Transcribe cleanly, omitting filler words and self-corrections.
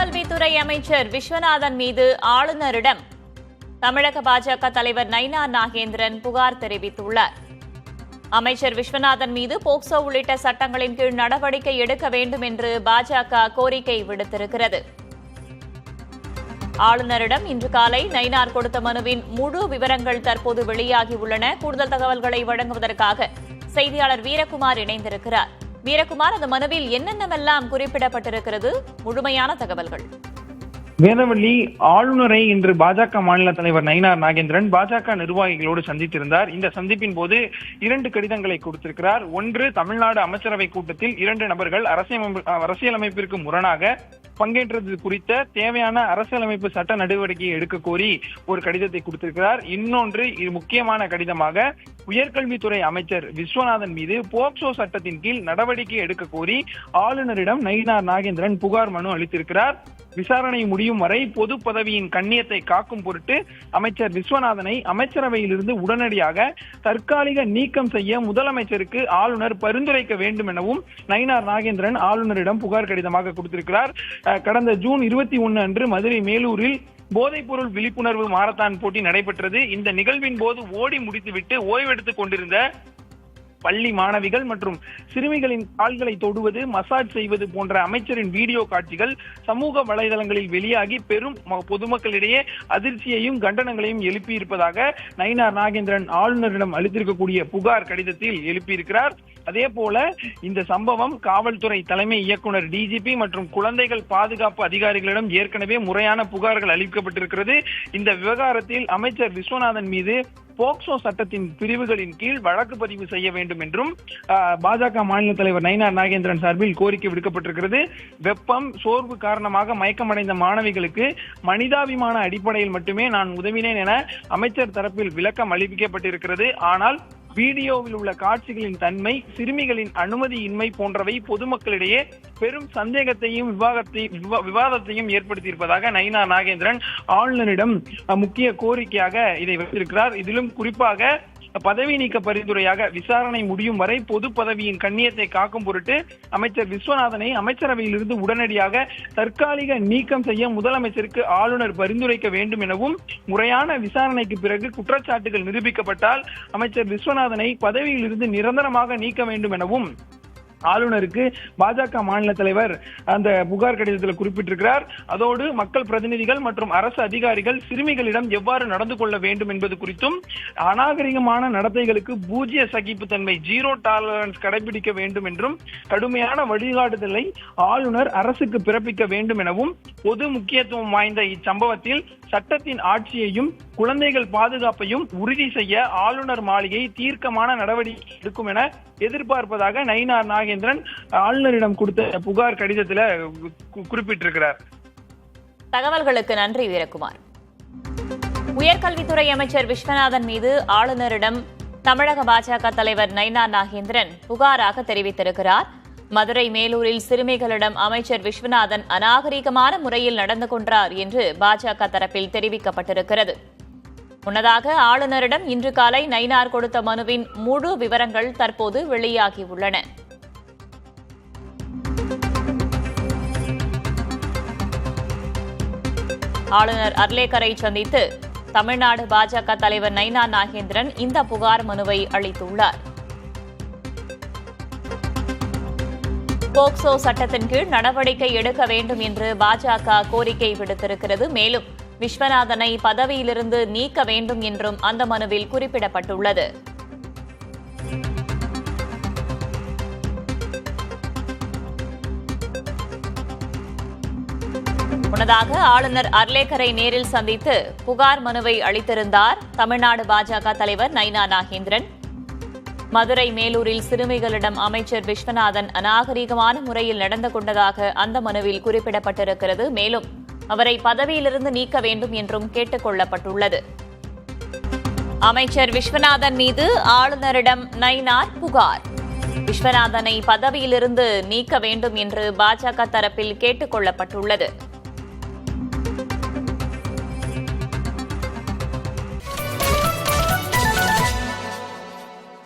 உயர்கல்வித்துறை அமைச்சர் விஸ்வநாதன் மீது ஆளுநரிடம் தமிழக பாஜக தலைவர் நயினார் நாகேந்திரன் புகார் தெரிவித்துள்ளார். அமைச்சர் விஸ்வநாதன் மீது போக்சோ உள்ளிட்ட சட்டங்களின் கீழ் நடவடிக்கை எடுக்க வேண்டும் என்று பாஜக கோரிக்கை விடுத்திருக்கிறது. ஆளுநரிடம் இன்று காலை நயினார் கொடுத்த மனுவின் முழு விவரங்கள் தற்போது வெளியாகியுள்ளன. கூடுதல் தகவல்களை வழங்குவதற்காக செய்தியாளர் வீரகுமார் இணைந்திருக்கிறார். வீரகுமார், அந்த மனுவில் என்னென்னவெல்லாம் குறிப்பிடப்பட்டிருக்கிறது? முழுமையான தகவல்கள். வேதவள்ளி, ஆளுநரை இன்று பாஜக மாநில தலைவர் நயினார் நாகேந்திரன் பாஜக நிர்வாகிகளோடு சந்தித்திருந்தார். இந்த சந்திப்பின் போது 2 கடிதங்களை கொடுத்திருக்கிறார். ஒன்று, தமிழ்நாடு அமைச்சரவை கூட்டத்தில் 2 நபர்கள் அரசியலமைப்பிற்கு முரணாக பங்கேற்றது குறித்த தேவையான அரசியலமைப்பு சட்ட நடவடிக்கையை எடுக்க கோரி ஒரு கடிதத்தை கொடுத்திருக்கிறார். இன்னொன்று, முக்கியமான கடிதமாக உயர்கல்வித்துறை அமைச்சர் விஸ்வநாதன் மீது போக்சோ சட்டத்தின் கீழ் நடவடிக்கை எடுக்க கோரி ஆளுநரிடம் நயினார் நாகேந்திரன் புகார் மனு அளித்திருக்கிறார். விசாரணை முடியும் வரை பொது பதவியின் கண்ணியத்தை காக்கும் பொருட்டு அமைச்சர் விஸ்வநாதனை அமைச்சரவையிலிருந்து உடனடியாக தற்காலிக நீக்கம் செய்ய முதலமைச்சருக்கு ஆளுநர் பரிந்துரைக்க வேண்டும் எனவும் நயினார் நாகேந்திரன் ஆளுநரிடம் புகார் கடிதமாக கொடுத்திருக்கிறார். கடந்த ஜூன் 21 அன்று மதுரை மேலூரில் போதைப்பொருள் விழிப்புணர்வு மாரத்தான் போட்டி நடைபெற்றது. இந்த நிகழ்வின் போது ஓடி முடித்துவிட்டு ஓய்வெடுத்துக் கொண்டிருந்த பள்ளி மாணவிகள் மற்றும் சிறுமிகளின் கால்களை தொடுவது, மசாஜ் செய்வது போன்ற அமைச்சரின் வீடியோ காட்சிகள் சமூக வலைதளங்களில் வெளியாகி பெரும் பொதுமக்களிடையே அதிர்ச்சியையும் கண்டனங்களையும் எழுப்பியிருப்பதாக நயினார் நாகேந்திரன் ஆளுநரிடம் அளித்திருக்கக்கூடிய புகார் கடிதத்தில் எழுப்பியிருக்கிறார். அதே போல இந்த சம்பவம் காவல்துறை தலைமை இயக்குனர் டிஜிபி மற்றும் குழந்தைகள் பாதுகாப்பு அதிகாரிகளிடம் ஏற்கனவே முறையான புகார்கள் அளிக்கப்பட்டிருக்கிறது. இந்த விவகாரத்தில் அமைச்சர் விஸ்வநாதன் மீது போக்சோ சட்டத்தின் பிரிவுகளின் கீழ் வழக்கு பதிவு செய்ய வேண்டும் என்றும் பாஜக மாநில தலைவர் நயினார் நாகேந்திரன் சார்பில் கோரிக்கை விடுக்கப்பட்டிருக்கிறது. வெப்பம், சோர்வு காரணமாக மயக்கமடைந்த மாணவிகளுக்கு மனிதாபிமான அடிப்படையில் மட்டுமே நான் உதவினேன் என அமைச்சர் தரப்பில் விளக்கம் அளிக்கப்பட்டிருக்கிறது. ஆனால் வீடியோவில் உள்ள காட்சிகளின் தன்மை, சிறுமிகளின் அனுமதியின்மை போன்றவை பொதுமக்களிடையே பெரும் சந்தேகத்தையும் விவாதத்தையும் ஏற்படுத்தியிருப்பதாக நயினார் நாகேந்திரன் ஆளுநரிடம் முக்கிய கோரிக்கையாக இதை வைத்திருக்கிறார். இதிலும் குறிப்பாக பதவி நீக்க பரிந்துரையாக விசாரணை முடியும் வரை பொது பதவியின் கண்ணியத்தை காக்கும் பொருட்டு அமைச்சர் விஸ்வநாதனை அமைச்சரவையிலிருந்து உடனடியாக தற்காலிக நீக்கம் செய்ய முதலமைச்சருக்கு ஆளுநர் பரிந்துரைக்க வேண்டும் எனவும், முறையான விசாரணைக்கு பிறகு குற்றச்சாட்டுகள் நிரூபிக்கப்பட்டால் அமைச்சர் விஸ்வநாதனை பதவியிலிருந்து நிரந்தரமாக நீக்க வேண்டும் எனவும் ஆளுநருக்கு பாஜக மாநில தலைவர் அந்த புகார் கடிதத்தில் குறிப்பிட்டிருக்கிறார். அதோடு மக்கள் பிரதிநிதிகள் மற்றும் அரசு அதிகாரிகள் சிறுமிகளிடம் எவ்வாறு நடந்து கொள்ள வேண்டும் என்பது குறித்தும், அநாகரிகமான நடத்தைகளுக்கு பூஜ்ய சகிப்புத்தன்மை, ஜீரோ டாலரன்ஸ் கடைபிடிக்க வேண்டும் என்றும் கடுமையான வழிகாட்டுதலை ஆளுநர் அரசுக்கு பிறப்பிக்க வேண்டும் எனவும், பொது முக்கியத்துவம் வாய்ந்த இச்சம்பவத்தில் சட்டத்தின் ஆட்சியையும் குழந்தைகள் பாதுகாப்பையும் உறுதி செய்ய ஆளுநர் மாளிகை தீர்க்கமான நடவடிக்கை எடுக்கும் என எதிர்பார்ப்பதாக நயினார் நாகேந்திரன் ஆளுநரிடம் கொடுத்த புகார் கடிதத்தில் குறிப்பிட்டிருக்கிறார். தகவல்களுக்கு நன்றி வீரகுமார். உயர்கல்வித்துறை அமைச்சர் விஸ்வநாதன் மீது ஆளுநரிடம் தமிழக பாஜக தலைவர் நயினார் நாகேந்திரன் புகாராக தெரிவித்திருக்கிறார். மதுரை மேலூரில் சிறுமிகளிடம் அமைச்சர் விஸ்வநாதன் அநாகரிகமான முறையில் நடந்து கொண்டார் என்று பாஜக தரப்பில் தெரிவிக்கப்பட்டிருக்கிறது. முன்னதாக ஆளுநரிடம் இன்று காலை நயினார் கொடுத்த மனுவின் முழு விவரங்கள் தற்போது வெளியாகியுள்ளன. ஆளுநர் அர்லேக்கரை சந்தித்து தமிழ்நாடு பாஜக தலைவர் நயினார் நாகேந்திரன் இந்த புகார் மனுவை அளித்துள்ளார். போக்சோ சட்டத்தின் கீழ் நடவடிக்கை எடுக்க வேண்டும் என்று பாஜக கோரிக்கை விடுத்திருக்கிறது. மேலும் விஸ்வநாதனை பதவியிலிருந்து நீக்க வேண்டும் என்றும் அந்த மனுவில் குறிப்பிடப்பட்டுள்ளது. முன்னதாக ஆளுநர் அர்லேக்கரை நேரில் சந்தித்து புகார் மனுவை அளித்திருந்தார் தமிழ்நாடு பாஜக தலைவர் நயினார் நாகேந்திரன். மதுரை மேலூரில் சிறுமிகளிடம் அமைச்சர் விஸ்வநாதன் அநாகரிகமான முறையில் நடந்து கொண்டதாக அந்த மனுவில் குறிப்பிடப்பட்டிருக்கிறது. மேலும் அவரை பதவியிலிருந்து நீக்க வேண்டும் என்றும் கேட்டுக் கொள்ளப்பட்டுள்ளது. அமைச்சர் விஸ்வநாதன் மீது ஆளுநரிடம் நயினார் புகார். விஸ்வநாதனை பதவியிலிருந்து நீக்க வேண்டும் என்று பாஜக தரப்பில் கேட்டுக் கொள்ளப்பட்டுள்ளது.